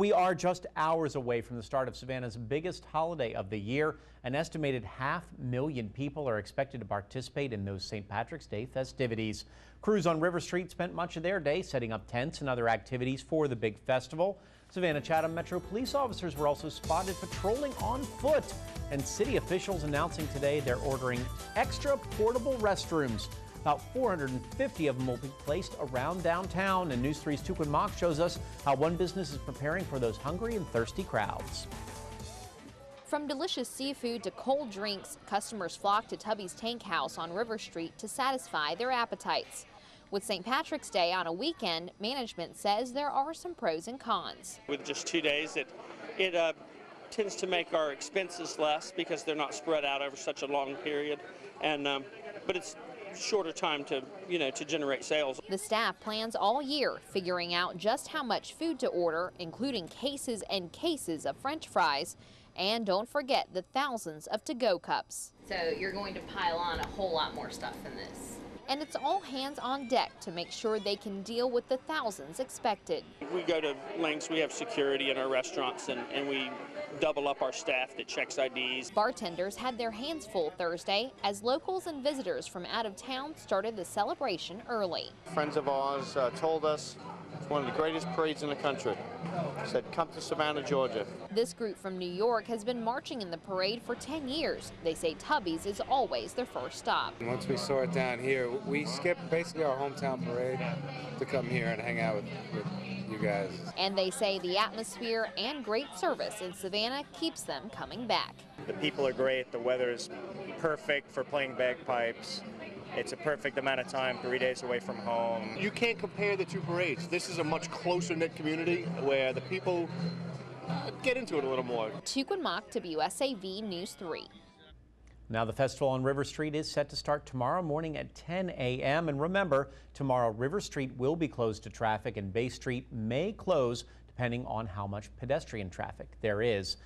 We are just hours away from the start of Savannah's biggest holiday of the year. An estimated 500,000 people are expected to participate in those St. Patrick's Day festivities. Crews on River Street spent much of their day setting up tents and other activities for the big festival. Savannah Chatham Metro police officers were also spotted patrolling on foot. And city officials announcing today they're ordering extra portable restrooms. About 450 of them will be placed around downtown. And News 3's tmach shows us how one business is preparing for those hungry and thirsty crowds. From delicious seafood to cold drinks, customers flock to Tubby's Tank House on River Street to satisfy their appetites. With St. Patrick's Day on a weekend, management says there are some pros and cons. With just 2 days, it tends to make our expenses less because they're not spread out over such a long period, and but it's shorter time to generate sales. The staff plans all year, figuring out just how much food to order, including cases and cases of French fries. And don't forget the thousands of to-go cups. So you're going to pile on a whole lot more stuff than this. And it's all hands on deck to make sure they can deal with the thousands expected. We go to lengths. We have security in our restaurants, and we double up our staff that checks IDs. Bartenders had their hands full Thursday as locals and visitors from out of town started the celebration early. Friends of ours told us it's one of the greatest parades in the country. Said, come to Savannah, Georgia. This group from New York has been marching in the parade for 10 years. They say Tubby's is always their first stop. Once we saw it down here, we skipped basically our hometown parade to come here and hang out with you guys. And they say the atmosphere and great service in Savannah keeps them coming back. The people are great. The weather is perfect for playing bagpipes. It's a perfect amount of time, 3 days away from home. You can't compare the two parades. This is a much closer-knit community where the people get into it a little more. tmach, WSAV News 3. Now the festival on River Street is set to start tomorrow morning at 10 a.m. And remember, tomorrow River Street will be closed to traffic and Bay Street may close depending on how much pedestrian traffic there is.